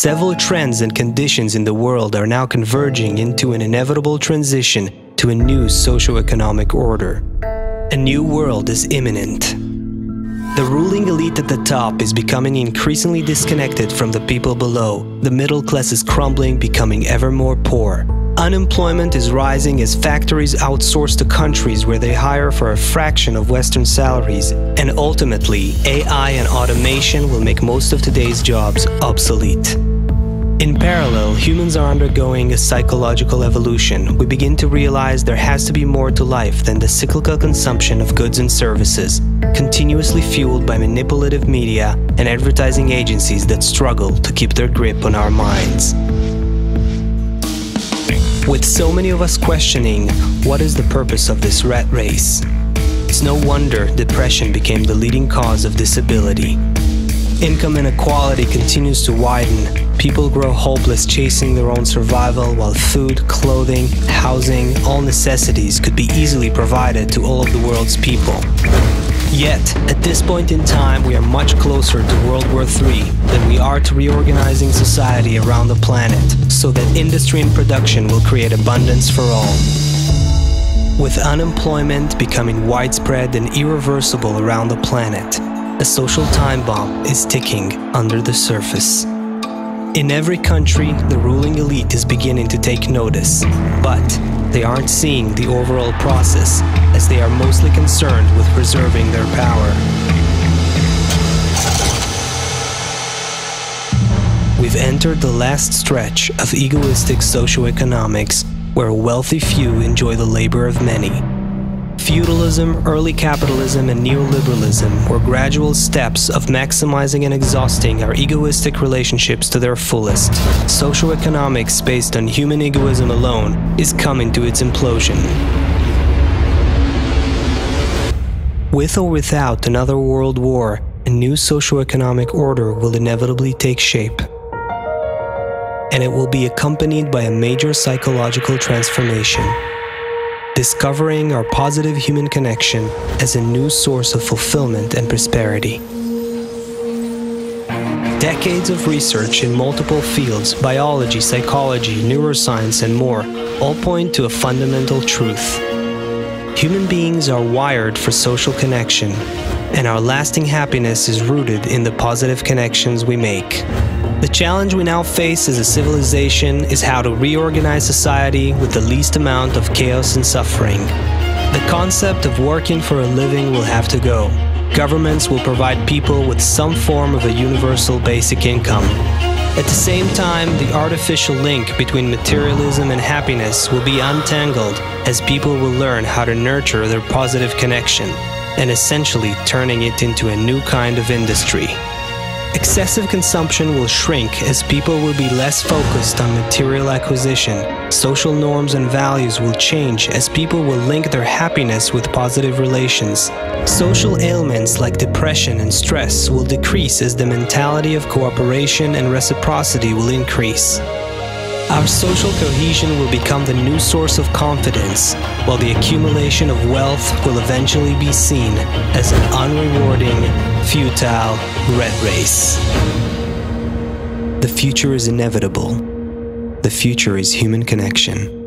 Several trends and conditions in the world are now converging into an inevitable transition to a new socio-economic order. A new world is imminent. The ruling elite at the top is becoming increasingly disconnected from the people below. The middle class is crumbling, becoming ever more poor. Unemployment is rising as factories outsource to countries where they hire for a fraction of Western salaries, and ultimately, AI and automation will make most of today's jobs obsolete. In parallel, humans are undergoing a psychological evolution. We begin to realize there has to be more to life than the cyclical consumption of goods and services, continuously fueled by manipulative media and advertising agencies that struggle to keep their grip on our minds. With so many of us questioning, what is the purpose of this rat race? It's no wonder depression became the leading cause of disability. Income inequality continues to widen. People grow hopeless chasing their own survival while food, clothing, housing, all necessities could be easily provided to all of the world's people. Yet, at this point in time, we are much closer to World War III than we are to reorganizing society around the planet so that industry and production will create abundance for all. With unemployment becoming widespread and irreversible around the planet, a social time bomb is ticking under the surface. In every country, the ruling elite is beginning to take notice, but they aren't seeing the overall process as they are mostly concerned with preserving their power. We've entered the last stretch of egoistic socioeconomics where a wealthy few enjoy the labor of many. Feudalism, early capitalism, and neoliberalism were gradual steps of maximizing and exhausting our egoistic relationships to their fullest. Socioeconomics based on human egoism alone is coming to its implosion. With or without another world war, a new socioeconomic order will inevitably take shape. And it will be accompanied by a major psychological transformation. Discovering our positive human connection as a new source of fulfillment and prosperity. Decades of research in multiple fields, biology, psychology, neuroscience, and more, all point to a fundamental truth. Human beings are wired for social connection, and our lasting happiness is rooted in the positive connections we make. The challenge we now face as a civilization is how to reorganize society with the least amount of chaos and suffering. The concept of working for a living will have to go. Governments will provide people with some form of a universal basic income. At the same time, the artificial link between materialism and happiness will be untangled as people will learn how to nurture their positive connection, and essentially turning it into a new kind of industry. Excessive consumption will shrink as people will be less focused on material acquisition. Social norms and values will change as people will link their happiness with positive relations. Social ailments like depression and stress will decrease as the mentality of cooperation and reciprocity will increase. Our social cohesion will become the new source of confidence, while the accumulation of wealth will eventually be seen as an unrewarding, futile rat race. The future is inevitable. The future is human connection.